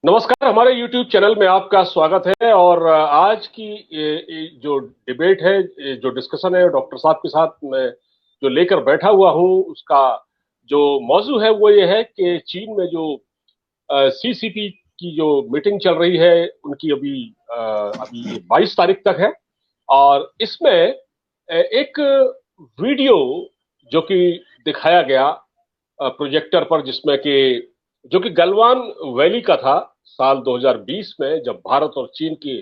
नमस्कार। हमारे YouTube channel में आपका स्वागत है। और आज की जो डिबेट है, जो डिस्कशन है डॉक्टर साहब के साथ मैं जो लेकर बैठा हुआ हूं, उसका जो मौजू है वो ये है कि चीन में जो CCP की जो मीटिंग चल रही है उनकी अभी 22 तारीख तक है। और इसमें एक वीडियो जो कि दिखाया गया प्रोजेक्टर पर, जिसमें कि जो कि गलवान वैली का था साल 2020 में, जब भारत और चीन की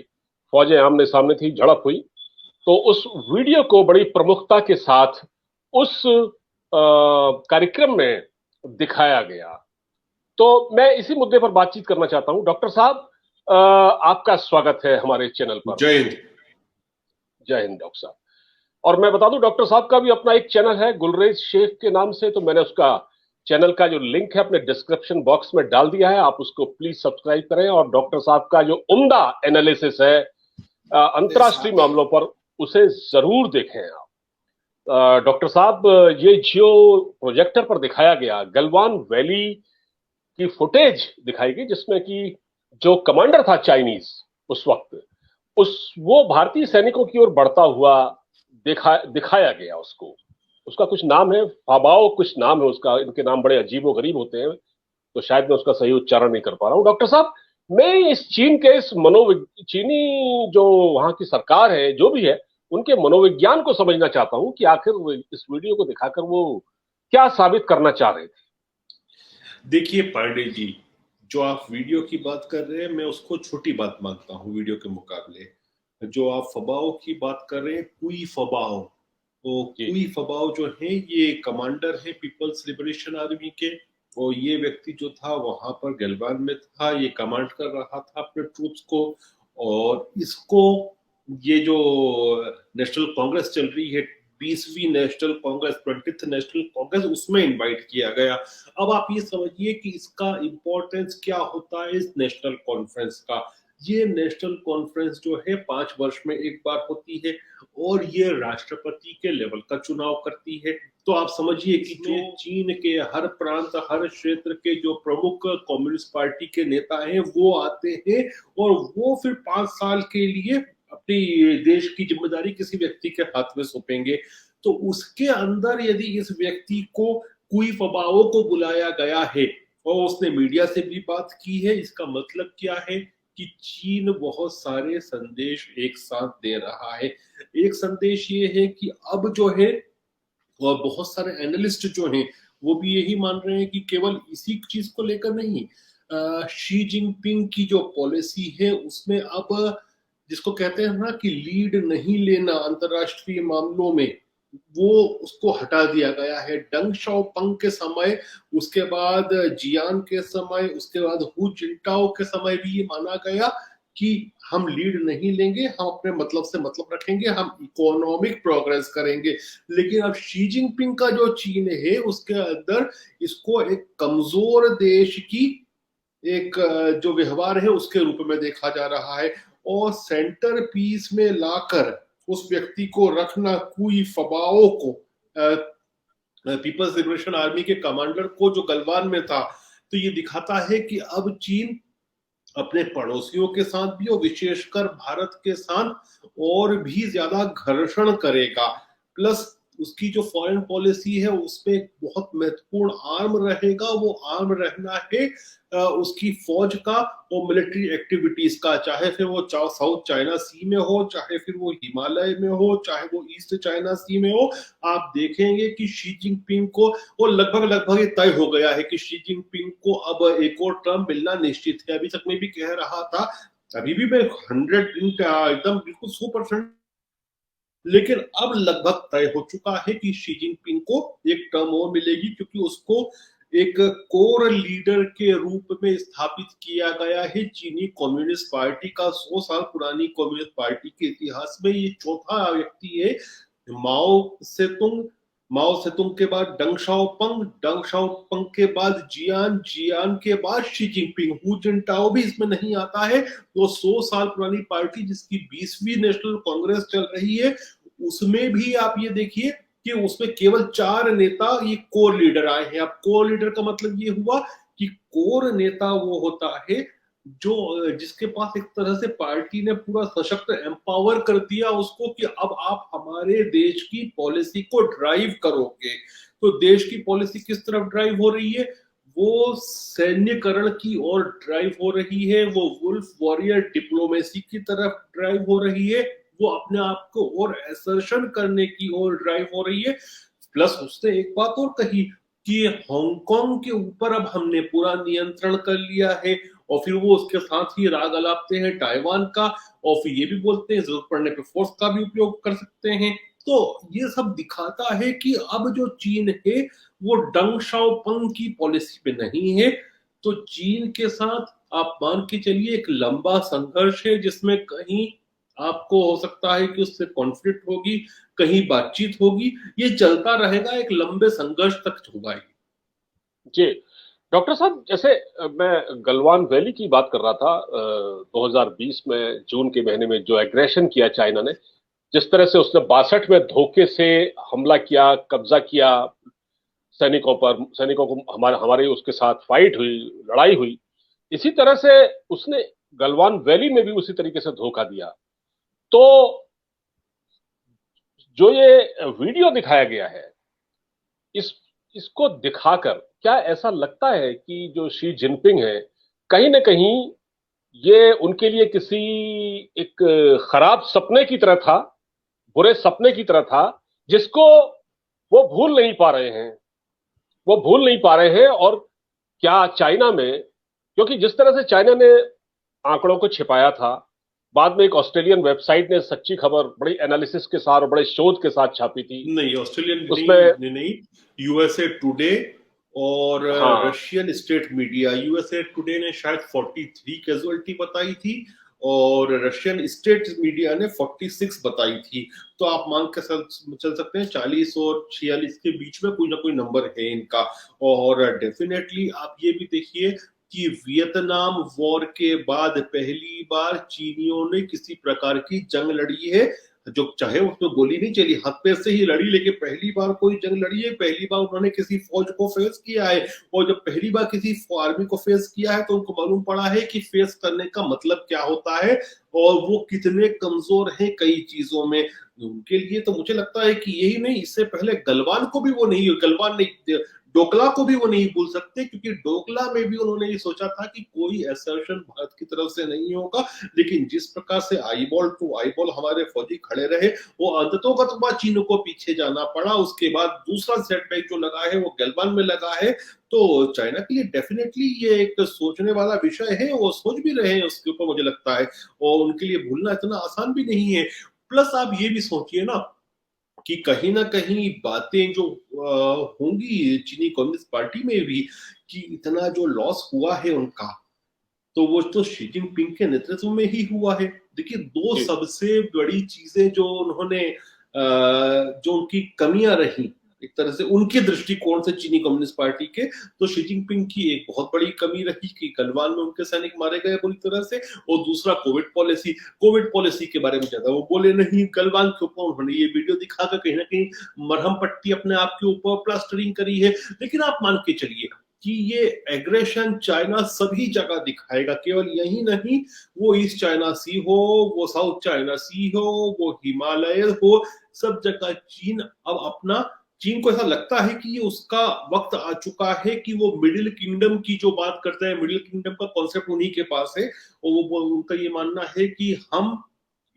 फौजें आमने सामने थी, झड़प हुई। तो उस वीडियो को बड़ी प्रमुखता के साथ उस कार्यक्रम में दिखाया गया। तो मैं इसी मुद्दे पर बातचीत करना चाहता हूं। डॉक्टर साहब, आपका स्वागत है हमारे चैनल पर। जय हिंद। जय हिंद डॉक्टर साहब। और मैं बता दूं, डॉक्टर साहब का भी अपना एक चैनल है गुलरेज शेख के नाम से। तो मैंने उसका चैनल का जो लिंक है अपने डिस्क्रिप्शन बॉक्स में डाल दिया है, आप उसको प्लीज सब्सक्राइब करें। और डॉक्टर साहब का जो उम्दा एनालिसिस है अंतर्राष्ट्रीय मामलों पर, उसे जरूर देखें आप। डॉक्टर साहब, ये जो प्रोजेक्टर पर दिखाया गया गलवान वैली की फुटेज दिखाई गई, जिसमें कि जो कमांडर था चाइनीज उस वक्त, उस वो भारतीय सैनिकों की ओर बढ़ता हुआ दिखाया गया उसको। उसका कुछ नाम है, फाबाओ कुछ नाम है उसका। इनके नाम बड़े अजीबो गरीब होते हैं, तो शायद मैं उसका सही उच्चारण नहीं कर पा रहा हूं। डॉक्टर साहब, मैं इस चीन के इस चीनी जो वहां की सरकार है, जो भी है, उनके मनोविज्ञान को समझना चाहता हूं कि आखिर इस वीडियो को दिखाकर वो क्या साबित करना चाह रहे थे। देखिए पांडे जी, जो आप वीडियो की बात कर रहे हैं मैं उसको छोटी बात मानता हूँ वीडियो के मुकाबले। जो आप फबाओ की बात कर रहे हैं, कुई फबाओ, वो जी। कुई फबाओ जो है ये कमांडर है पीपल्स लिबरेशन आर्मी के। और ये व्यक्ति जो था वहां पर गलवान में था, ये कमांड कर रहा था अपने ट्रूप्स को। और इसको ये जो नेशनल कांग्रेस चल रही है, 20वीं national congress, 20th national congress, उसमें इनवाइट किया गया। अब आप ये समझिए कि इसका इंपॉर्टेंस क्या होता है इस नेशनल कॉन्फ्रेंस का। ये नेशनल कॉन्फ्रेंस जो है 5 वर्ष में एक बार होती है और ये राष्ट्रपति के लेवल का चुनाव करती है। तो आप समझिए कि जो चीन के हर प्रांत, हर क्षेत्र के जो प्रमुख कम्युनिस्ट पार्टी के नेता हैं वो आते हैं और वो फिर 5 साल के लिए अपनी देश की जिम्मेदारी किसी व्यक्ति के हाथ में सौंपेंगे। तो उसके अंदर यदि इस व्यक्ति को कुई फबाओ को बुलाया गया है और उसने मीडिया से भी बात की है, इसका मतलब क्या है कि चीन बहुत सारे संदेश एक साथ दे रहा है। एक संदेश ये है कि अब जो है, और बहुत सारे एनालिस्ट जो हैं वो भी यही मान रहे हैं कि केवल इसी चीज को लेकर नहीं, शी जिनपिंग की जो पॉलिसी है उसमें अब जिसको कहते हैं ना कि लीड नहीं लेना अंतरराष्ट्रीय मामलों में, वो उसको हटा दिया गया है। डंग शाओपिंग के समय, उसके बाद जियान के समय, उसके बाद हु जिंटाओ के समय भी ये माना गया कि हम लीड नहीं लेंगे, हम अपने मतलब से मतलब रखेंगे, हम इकोनॉमिक प्रोग्रेस करेंगे। लेकिन अब शी जिनपिंग का जो चीन है उसके अंदर इसको एक कमजोर देश की एक जो व्यवहार है उसके रूप में देखा जा रहा है। और सेंटर पीस में लाकर उस व्यक्ति को रखना, कुई फबाओ को, पीपल्स लिबरेशन आर्मी के कमांडर को जो गलवान में था, तो ये दिखाता है कि अब चीन अपने पड़ोसियों के साथ भी और विशेषकर भारत के साथ और भी ज्यादा घर्षण करेगा। प्लस उसकी जो फॉरेन पॉलिसी है उसमें बहुत महत्वपूर्ण आर्म रहेगा। वो आर्म रहना है उसकी फौज का और मिलिट्री एक्टिविटीज का, चाहे फिर वो साउथ चाइना सी में हो, चाहे फिर वो हिमालय में हो, चाहे वो ईस्ट चाइना सी में हो। आप देखेंगे कि शी जिनपिंग को, और लगभग लगभग ये तय हो गया है कि शी जिनपिंग को अब एक और टर्म मिलना निश्चित है। अभी तक मैं भी कह रहा था, अभी भी मैं 100 एकदम बिल्कुल 100%, लेकिन अब लगभग तय हो चुका है कि शी जिनपिंग को एक टर्म और मिलेगी, क्योंकि उसको एक कोर लीडर के रूप में स्थापित किया गया है। चीनी कम्युनिस्ट पार्टी का 100 साल पुरानी कम्युनिस्ट पार्टी के इतिहास में ये चौथा व्यक्ति है। माओ सेतुंग, माओ सेतुंग के बाद डंग शाओपिंग, डंग शाओपिंग के बाद जियान, जियान के बाद शी जिनपिंग, हु जिनटाओ भी इसमें नहीं आता है। तो 100 साल पुरानी पार्टी जिसकी 20वीं नेशनल कांग्रेस चल रही है, उसमें भी आप ये देखिए कि उसमें केवल 4 नेता ये कोर लीडर आए हैं। अब कोर लीडर का मतलब ये हुआ कि कोर नेता वो होता है जो जिसके पास एक तरह से पार्टी ने पूरा सशक्त एम्पावर कर दिया उसको कि अब आप हमारे देश की पॉलिसी को ड्राइव करोगे। तो देश की पॉलिसी किस तरफ ड्राइव हो रही है? वो सैन्यकरण की ओर ड्राइव हो रही है, वो वुल्फ वॉरियर डिप्लोमेसी की तरफ ड्राइव हो रही है, वो अपने आप को और असर्शन करने की ओर ड्राइव हो रही है। प्लस उसने एक बात और कही कि हांगकांग के ऊपर अब हमने पूरा नियंत्रण कर लिया है, और फिर वो उसके साथ ही राग अलापते हैं ताइवान का, और फिर ये भी बोलते हैं जरूरत पड़ने पे फोर्स का भी उपयोग कर सकते हैं। तो ये सब दिखाता है कि अब जो चीन है वो डंग शाओपिंग की पॉलिसी पे नहीं है। तो चीन के साथ आप मान के चलिए एक लंबा संघर्ष है, जिसमें कहीं आपको हो सकता है कि उससे कॉन्फ्लिक्ट होगी, कहीं बातचीत होगी, ये चलता रहेगा, एक लंबे संघर्ष तक होगा ये। जी डॉक्टर साहब, जैसे मैं गलवान वैली की बात कर रहा था, 2020 में जून के महीने में जो एग्रेशन किया चाइना ने, जिस तरह से उसने 62 में धोखे से हमला किया, कब्जा किया सैनिकों पर, सैनिकों को हमारे हमारे उसके साथ फाइट हुई, लड़ाई हुई, इसी तरह से उसने गलवान वैली में भी उसी तरीके से धोखा दिया। तो जो ये वीडियो दिखाया गया है, इस इसको दिखाकर क्या ऐसा लगता है कि जो शी जिनपिंग है, कहीं ना कहीं ये उनके लिए किसी एक खराब सपने की तरह था, बुरे सपने की तरह था, जिसको वो भूल नहीं पा रहे हैं, वो भूल नहीं पा रहे हैं। और क्या चाइना में, क्योंकि जिस तरह से चाइना ने आंकड़ों को छिपाया था, बाद में एक ऑस्ट्रेलियन वेबसाइट ने सच्ची खबर बड़ी एनालिसिस के साथ और बड़े शोध के साथ छापी थी। नहीं, ऑस्ट्रेलियन उसमें नहीं, यूएसए टुडे और हाँ, Russian state media. USA today ने शायद 43 कैजुअलिटी बताई थी और रशियन स्टेट मीडिया ने 46 बताई थी। तो आप मान के चल सकते हैं 40 और 46 के बीच में कोई ना कोई नंबर है इनका। और डेफिनेटली आप ये भी देखिए कि वियतनाम वॉर के बाद पहली बार चीनियों ने किसी प्रकार की जंग लड़ी है, जो चाहे उसमें गोली नहीं चली, हाथ पैर से ही लड़ी, लेकिन पहली बार कोई जंग लड़ी है, पहली बार उन्होंने किसी फौज को फेस किया है। और जब पहली बार किसी आर्मी को फेस किया है तो उनको मालूम पड़ा है कि फेस करने का मतलब क्या होता है और वो कितने कमजोर हैं कई चीजों में। उनके लिए तो मुझे लगता है कि यही नहीं, इससे पहले गलवान को भी वो नहीं, गलवान नहीं, डोकला को भी वो नहीं भूल सकते, क्योंकि डोकला में भी उन्होंने ये सोचा था कि कोई असर्शन भारत की तरफ से नहीं होगा। लेकिन जिस प्रकार से आईबॉल टू आईबॉल हमारे फौजी खड़े रहे, वो अंततोगत चीन को पीछे जाना पड़ा। उसके बाद दूसरा सेटबैक जो लगा है वो गलवान में लगा है। तो चाइना के लिए डेफिनेटली ये एक सोचने वाला विषय है, वो सोच भी रहे हैं उसके ऊपर मुझे लगता है, और उनके लिए भूलना इतना आसान भी नहीं है। प्लस आप ये भी सोचिए ना कि कहीं ना कहीं बातें जो होंगी चीनी कम्युनिस्ट पार्टी में भी, कि इतना जो लॉस हुआ है उनका, तो वो तो शी जिनपिंग के नेतृत्व में ही हुआ है। देखिए, दो जी सबसे बड़ी चीजें जो उन्होंने जो उनकी कमियां रही एक तरह से उनके दृष्टिकोण से चीनी कम्युनिस्ट पार्टी के, तो शी जिनपिंग की एक बहुत बड़ी कमी रही कि गलवान में उनके सैनिक मारे गए बुरी तरह से। और दूसरा कोविड पॉलिसी के बारे में ज्यादा वो बोले नहीं। गलवान के ऊपर उन्होंने ये वीडियो दिखाकर कहीं ना कहीं मरहम पट्टी अपने आप के ऊपर प्लास्टरिंग करी है। लेकिन आप मान के चलिए कि ये एग्रेशन चाइना सभी जगह दिखाएगा, केवल यही नहीं, वो ईस्ट चाइना सी हो, वो साउथ चाइना सी हो, वो हिमालय हो, सब जगह चीन को ऐसा लगता है कि ये उसका वक्त आ चुका है कि वो मिडिल किंगडम की जो बात करते हैं, मिडिल किंगडम का कॉन्सेप्ट उन्हीं के पास है। और वो उनका ये मानना है कि हम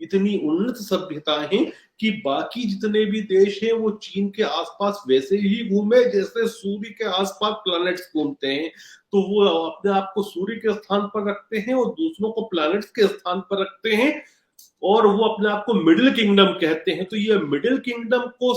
इतनी उन्नत सभ्यता है कि बाकी जितने भी देश हैं वो चीन के आसपास वैसे ही घूमे जैसे सूर्य के आसपास प्लैनेट्स घूमते हैं। तो वो अपने आप को सूर्य के स्थान पर रखते हैं और दूसरों को प्लैनेट्स के स्थान पर रखते हैं, और वो अपने आप को मिडिल किंगडम कहते हैं। तो ये मिडिल किंगडम को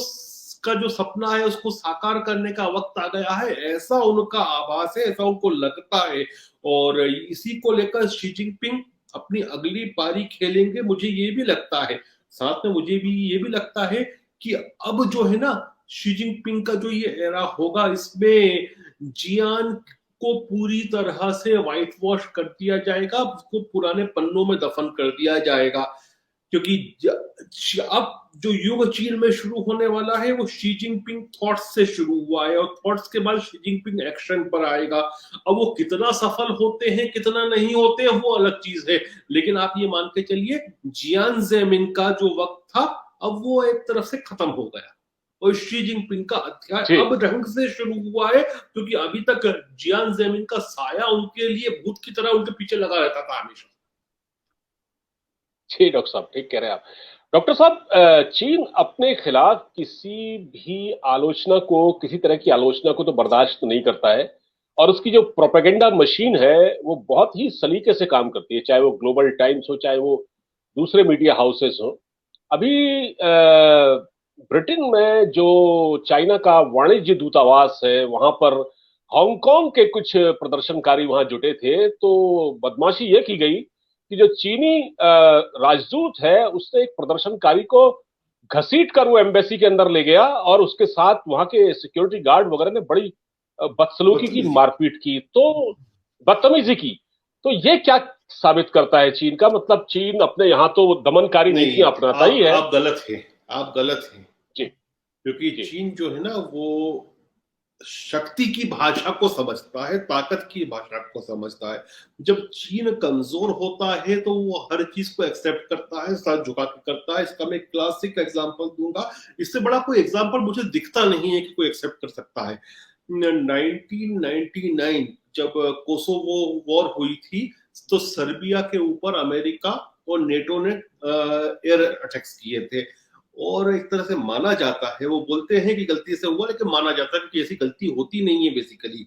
का जो सपना है उसको साकार करने का वक्त आ गया है, ऐसा उनका आभास है, ऐसा उनको लगता है। और इसी को लेकर शी जिनपिंग अपनी अगली पारी खेलेंगे, मुझे ये भी लगता है। साथ में मुझे भी ये भी लगता है कि अब जो है ना, शी जिनपिंग का जो ये एरा होगा, इसमें जियान को पूरी तरह से व्हाइट वॉश कर दिया जाएगा, उसको पुराने पन्नों में दफन कर दिया जाएगा। क्योंकि अब जो युग चीन में शुरू होने वाला है वो शी जिनपिंग थॉट्स से शुरू हुआ है, और थॉट्स के बाद शी जिनपिंग एक्शन पर आएगा। अब वो कितना सफल होते हैं कितना नहीं होते हैं वो अलग चीज है, लेकिन आप ये मान के चलिए जियान जेमिन का जो वक्त था अब वो एक तरफ से खत्म हो गया, और शी जिनपिंग का अध्याय अब ढंग से शुरू हुआ है, क्योंकि अभी तक जियान जेमिन का साया उनके लिए भूत की तरह उनके पीछे लगा रहता था हमेशा। जी डॉक्टर साहब, ठीक कह रहे हैं आप। डॉक्टर साहब, चीन अपने खिलाफ किसी भी आलोचना को, किसी तरह की आलोचना को तो बर्दाश्त नहीं करता है, और उसकी जो प्रोपेगेंडा मशीन है वो बहुत ही सलीके से काम करती है, चाहे वो ग्लोबल टाइम्स हो, चाहे वो दूसरे मीडिया हाउसेस हो। अभी ब्रिटेन में जो चाइना का वाणिज्य दूतावास है, वहां पर हांगकांग के कुछ प्रदर्शनकारी वहां जुटे थे, तो बदमाशी ये की गई कि जो चीनी राजदूत है उसने एक प्रदर्शनकारी को घसीट कर वो एम्बेसी के अंदर ले गया, और उसके साथ वहां के सिक्योरिटी गार्ड वगैरह ने बड़ी बदसलूकी की, बदतमीजी। मारपीट की, तो बदतमीजी की। तो ये क्या साबित करता है चीन का? मतलब चीन अपने यहाँ तो दमनकारी नहीं, नीतियां अपनाता ही है। आप गलत हैं, आप गलत हैं। जी। क्योंकि जी। चीन जो है ना वो शक्ति की भाषा को समझता है, ताकत की भाषा को समझता है। जब चीन कमजोर होता है तो वो हर चीज को एक्सेप्ट करता है, सर झुका के करता है। इसका मैं क्लासिक एग्जांपल दूंगा, इससे बड़ा कोई एग्जांपल मुझे दिखता नहीं है कि कोई एक्सेप्ट कर सकता है। 1999 जब कोसोवो वॉर हुई थी, तो सर्बिया के ऊपर अमेरिका और नेटो ने एयर अटैक्स किए थे, और एक तरह से माना जाता है, वो बोलते हैं कि गलती से हुआ, लेकिन माना जाता है क्योंकि ऐसी गलती होती नहीं है बेसिकली।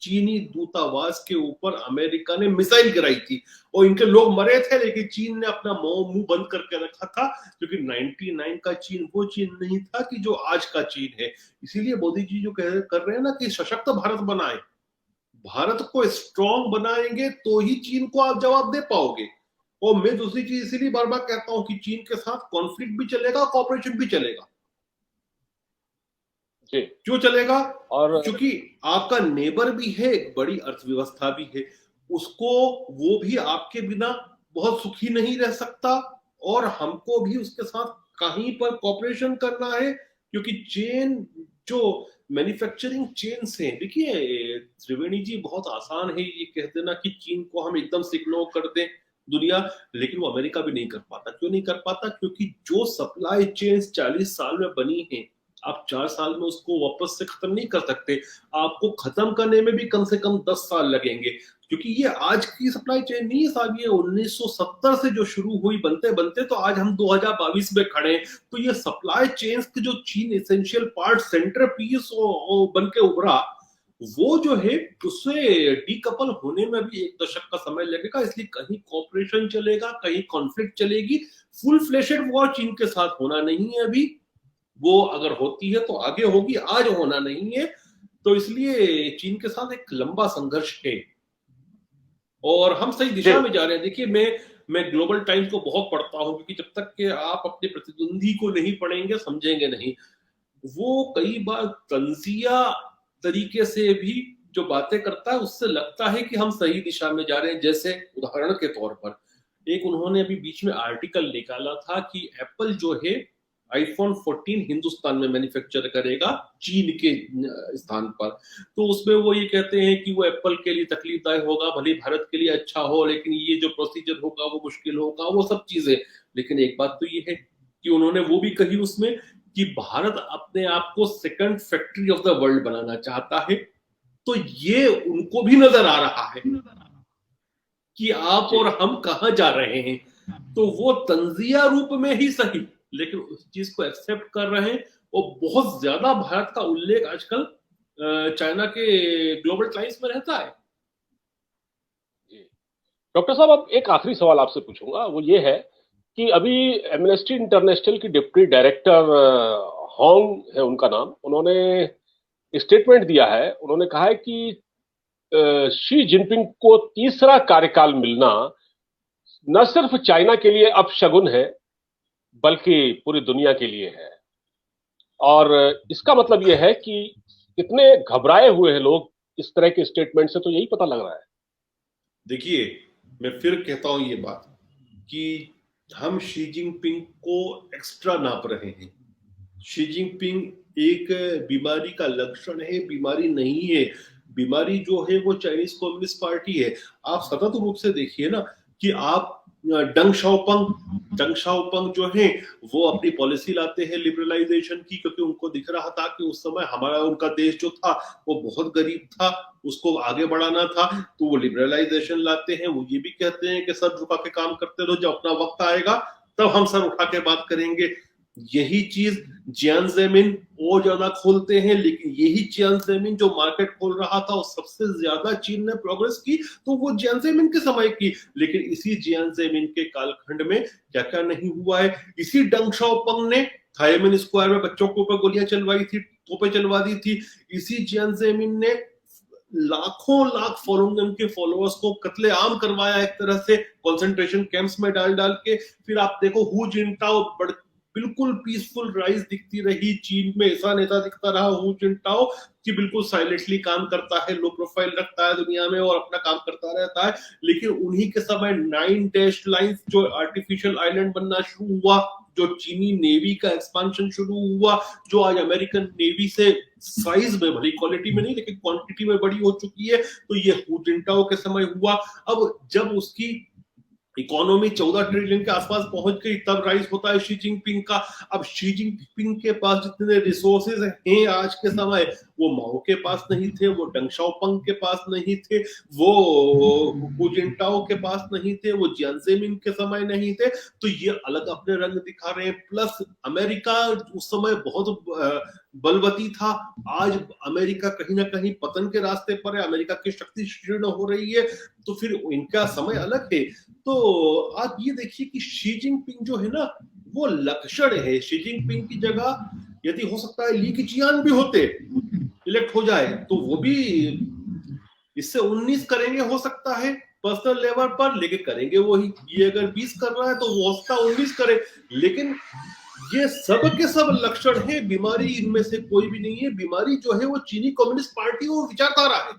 चीनी दूतावास के ऊपर अमेरिका ने मिसाइल गिराई थी, और इनके लोग मरे थे, लेकिन चीन ने अपना मुंह बंद करके रखा था, क्योंकि 99 का चीन वो चीन नहीं था कि जो आज का चीन है। इसीलिए मोदी जी जो कर रहे हैं ना कि सशक्त भारत बनाए, भारत को स्ट्रांग बनाएंगे तो ही चीन को आप जवाब दे पाओगे। और मैं दूसरी चीज इसीलिए बार बार कहता हूं कि चीन के साथ कॉन्फ्लिक्ट भी चलेगा, कॉपरेशन भी चलेगा। जी। क्यों चलेगा? और क्योंकि आपका नेबर भी है, एक बड़ी अर्थव्यवस्था भी है, उसको वो भी आपके बिना बहुत सुखी नहीं रह सकता, और हमको भी उसके साथ कहीं पर कॉपरेशन करना है, क्योंकि चेन जो मैन्युफैक्चरिंग चेन से, देखिए त्रिवेणी जी, बहुत आसान है ये कह देना कि चीन को हम एकदम से इग्नोर कर दें दुनिया, लेकिन वो अमेरिका भी नहीं कर पाता। क्यों नहीं कर पाता? क्योंकि जो सप्लाई चेन 40 साल में बनी है, आप 4 साल में उसको वापस से खत्म नहीं कर सकते। आपको खत्म करने में भी कम से कम 10 साल लगेंगे, क्योंकि ये आज की सप्लाई चेन नहीं है साहब, ये 1970 से जो शुरू हुई बनते बनते तो आज हम 2022 में खड़े हैं। तो ये सप्लाई चेन के जो चीन एसेंशियल पार्ट, सेंटर पीस बन के उभरा, वो जो है उससे डीकपल होने में भी 1 दशक का समय लगेगा। इसलिए कहीं कॉपरेशन चलेगा, कहीं कॉन्फ्लिक्ट चलेगी। फुल फ्लेशेड वॉर चीन के साथ होना नहीं है अभी, वो अगर होती है तो आगे होगी, आज होना नहीं है। तो इसलिए चीन के साथ एक लंबा संघर्ष है, और हम सही दिशा में जा रहे हैं। देखिए मैं ग्लोबल टाइम्स को बहुत पढ़ता हूं, क्योंकि जब तक कि आप अपने प्रतिद्वंदी को नहीं पढ़ेंगे समझेंगे नहीं। वो कई बार तंजिया तरीके से भी जो बातें करता है, उससे लगता है कि हम सही दिशा में जा रहे हैं। जैसे उदाहरण के तौर पर एक उन्होंने अभी बीच में आर्टिकल निकाला था कि एप्पल जो है आईफोन 14 हिंदुस्तान में मैन्युफैक्चर करेगा चीन के स्थान पर। तो उसमें वो ये कहते हैं कि वो एप्पल के लिए तकलीफदायक होगा, भले भारत के लिए अच्छा हो, लेकिन ये जो प्रोसीजर होगा वो मुश्किल होगा, वो सब चीजें। लेकिन एक बात तो ये है कि उन्होंने वो भी कही उसमें कि भारत अपने आप को second factory of the world बनाना चाहता है। तो ये उनको भी नजर आ रहा है कि आप और हम कहां जा रहे हैं। तो वो तंजिया रूप में ही सही, लेकिन उस चीज को एक्सेप्ट कर रहे हैं। और बहुत ज्यादा भारत का उल्लेख आजकल चाइना के ग्लोबल टाइम्स में रहता है। डॉक्टर साहब, अब एक आखिरी सवाल आपसे पूछूंगा, वो ये है कि अभी एमनेस्टी इंटरनेशनल की डिप्टी डायरेक्टर होंग है उनका नाम, उन्होंने स्टेटमेंट दिया है। उन्होंने कहा है कि शी जिनपिंग को तीसरा कार्यकाल मिलना न सिर्फ चाइना के लिए अपशगुन है, बल्कि पूरी दुनिया के लिए है। और इसका मतलब यह है कि कितने घबराए हुए हैं लोग इस तरह के स्टेटमेंट से, तो यही पता लग रहा है। देखिए मैं फिर कहता हूं ये बात कि हम शी जिनपिंग को एक्स्ट्रा नाप रहे हैं। शी जिनपिंग एक बीमारी का लक्षण है, बीमारी नहीं है। बीमारी जो है वो चाइनीज कम्युनिस्ट पार्टी है। आप सतत रूप से देखिए ना कि आप डंग शाओपंग जो है वो अपनी पॉलिसी लाते हैं लिबरलाइजेशन की, क्योंकि उनको दिख रहा था कि उस समय हमारा उनका देश जो था वो बहुत गरीब था, उसको आगे बढ़ाना था, तो वो लिबरलाइजेशन लाते हैं। वो ये भी कहते हैं कि सर झुका के काम करते रहो, जब अपना वक्त आएगा तब हम सर उठा के बात करेंगे। यही चीज जियान जेमिन और ज्यादा खोलते हैं, लेकिन यही जियान जेमिन जो मार्केट खोल रहा था और सबसे ज्यादा चीन ने प्रोग्रेस की तो वो जियान जेमिन के समय की। लेकिन इसी जियान जेमिन के कालखंड में क्या क्या नहीं हुआ है। इसी डंग शाओपंग ने थाइमेन स्क्वायर में बच्चों के ऊपर गोलियां चलवाई थी, तोपें चलवा दी थी। इसी जियान जेमिन ने लाखों लाख फॉलोइंग के फॉलोअर्स को कत्लेआम करवाया एक तरह से, कंसंट्रेशन कैंप्स में डाल डाल के। फिर आप देखो हु जिनटाओ बिल्कुल पीसफुल राइज दिखती रही चीन में, ऐसा नेता दिखता रहा हु जिनटाओ कि बिल्कुल साइलेंटली काम करता है, लो प्रोफाइल रखता है दुनिया में और अपना काम करता रहता है। लेकिन उन्हीं के समय 9 डैश लाइंस जो आर्टिफिशियल आइलैंड बनना शुरू हुआ, जो चीनी नेवी का एक्सपांशन शुरू हुआ, जो आज अमेरिकन नेवी से साइज में, भले क्वालिटी में नहीं लेकिन क्वांटिटी में बड़ी हो चुकी है, तो ये हु जिनटाओ के समय हुआ। अब जब उसकी इकोनॉमी 14 ट्रिलियन के आसपास पहुंच गई तब राइज होता है शी जिनपिंग का। अब शी जिनपिंग के पास जितने रिसोर्सेज हैं आज के समय, वो माओ के पास नहीं थे, वो डंग शाओपंग के पास नहीं थे, वो हु जिनटाओ के पास नहीं थे, वो जियान जेमिन के समय नहीं थे। तो ये अलग अपने रंग दिखा रहे हैं। प्लस अमेरिका उस समय बहुत बलवती था, आज अमेरिका कहीं ना कहीं पतन के रास्ते पर है, अमेरिका की शक्ति क्षीण हो रही है, तो फिर इनका समय अलग है। तो आप ये देखिए कि शी जिनपिंग जो है ना वो लक्षण है। शी जिनपिंग की जगह यदि हो सकता है ली कीचियान भी होते, इलेक्ट हो जाए, तो वो भी इससे 19 करेंगे हो सकता है पर्सनल लेवल पर, लेकिन करेंगे वही। ये अगर 20 कर रहा है तो वो हो सकता है 19 करे। लेकिन ये सब के सब लक्षण है, बीमारी इनमें से कोई भी नहीं है। बीमारी जो है वो चीनी कम्युनिस्ट पार्टी और विचारधारा है।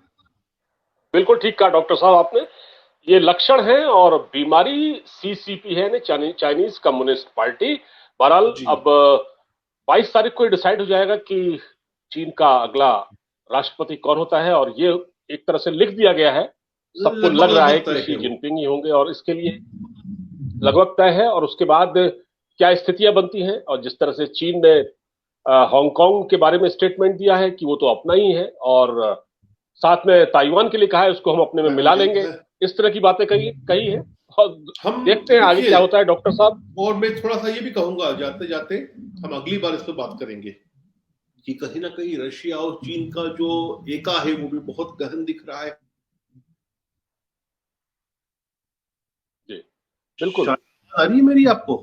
बिल्कुल ठीक कहा डॉक्टर साहब आपने। ये लक्षण है और बीमारी सीसीपी है ने चाइनीज कम्युनिस्ट पार्टी। बहरहाल अब 22 तारीख को डिसाइड हो जाएगा कि चीन का अगला राष्ट्रपति कौन होता है, और ये एक तरह से लिख दिया गया है, सबको लग रहा है कि शी जिनपिंग ही होंगे और इसके लिए लगभग तय है। और उसके बाद क्या स्थितियां बनती हैं, और जिस तरह से चीन ने हांगकांग के बारे में स्टेटमेंट दिया है कि वो तो अपना ही है, और साथ में ताइवान के लिए कहा है उसको हम अपने में मिला लेंगे, इस तरह की बातें कही है। और हम देखते हैं आगे क्या होता है डॉक्टर साहब। और मैं थोड़ा सा ये भी कहूंगा जाते जाते, हम अगली बार इस पर बात करेंगे कि कहीं ना कहीं रशिया और चीन का जो एका है वो भी बहुत गहन दिख रहा है। जी बिल्कुल। आ रही है मेरी आपको?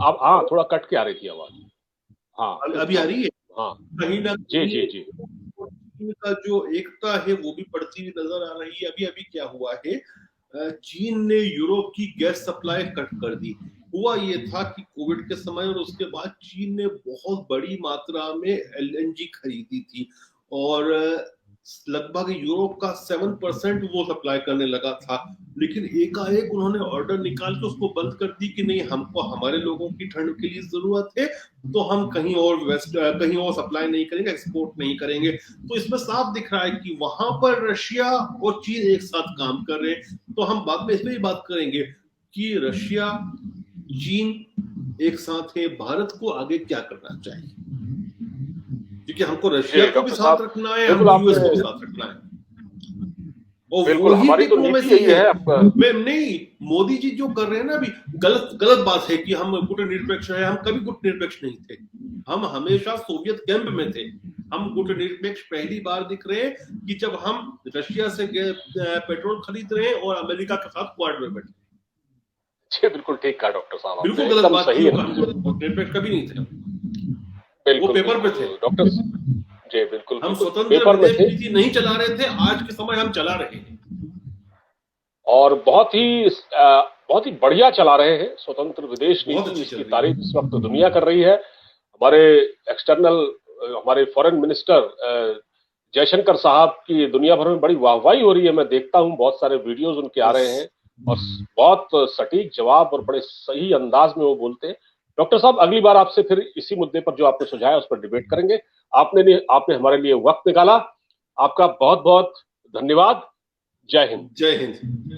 आप हाँ, थोड़ा कट के आ रही थी आवाज। हाँ अभी आ रही है। हाँ कहीं ना जी जी जी। चीन का जो एकता है वो भी बढ़ती हुई नजर आ रही है। अभी अभी क्या हुआ है, चीन ने यूरोप की गैस सप्लाई कट कर दी। हुआ ये था कि कोविड के समय और उसके बाद चीन ने बहुत बड़ी मात्रा में एलएनजी खरीदी थी, और लगभग यूरोप का 7% वो सप्लाई करने लगा था। लेकिन एकाएक उन्होंने ऑर्डर निकाल के उसको बंद कर दी कि नहीं, हमको हमारे लोगों की ठंड के लिए जरूरत है, तो हम कहीं और सप्लाई नहीं करेंगे, एक्सपोर्ट नहीं करेंगे। तो इसमें साफ दिख रहा है कि वहां पर रशिया और चीन एक साथ काम कर रहे हैं। तो हम बाद में इसमें भी बात करेंगे कि रशिया चीन एक साथ है, भारत को आगे क्या करना चाहिए, क्योंकि हमको रशिया को भी साथ रखना है, हमको यूएस को भी साथ रखना है। और वही डिप्लोमेसी है। मैं नहीं, मोदी जी जो कर रहे हैं ना अभी, गलत बात है कि हम गुटनिरपेक्ष है। हम कभी गुटनिरपेक्ष नहीं थे, हम हमेशा सोवियत कैंप में थे। हम गुटनिरपेक्ष पहली बार दिख रहे हैं कि जब हम रशिया से पेट्रोल खरीद रहे हैं और अमेरिका के साथ क्वाड में बैठे। बिल्कुल ठीक कहा डॉक्टर साहब, बिल्कुल गलत बात सही है। गुटनिरपेक्ष कभी नहीं थे, वो पेपर पे थे डॉक्टर जी। बिल्कुल हम स्वतंत्र विदेश नीति नहीं चला रहे थे, आज के समय हम चला रहे हैं, और बहुत ही बढ़िया चला रहे हैं स्वतंत्र विदेश नीति। इसकी तारीफ इस वक्त दुनिया कर रही है। हमारे हमारे फॉरेन मिनिस्टर जयशंकर साहब की दुनिया भर में बड़ी वाहवाही हो रही है। मैं देखता हूं बहुत सारे वीडियोस उनके आ रहे हैं और बहुत सटीक जवाब और बड़े सही अंदाज में वो बोलते हैं। डॉक्टर साहब, अगली बार आपसे फिर इसी मुद्दे पर जो आपने सुझाया उस पर डिबेट करेंगे। आपने हमारे लिए वक्त निकाला, आपका बहुत बहुत धन्यवाद। जय हिंद। जय हिंद।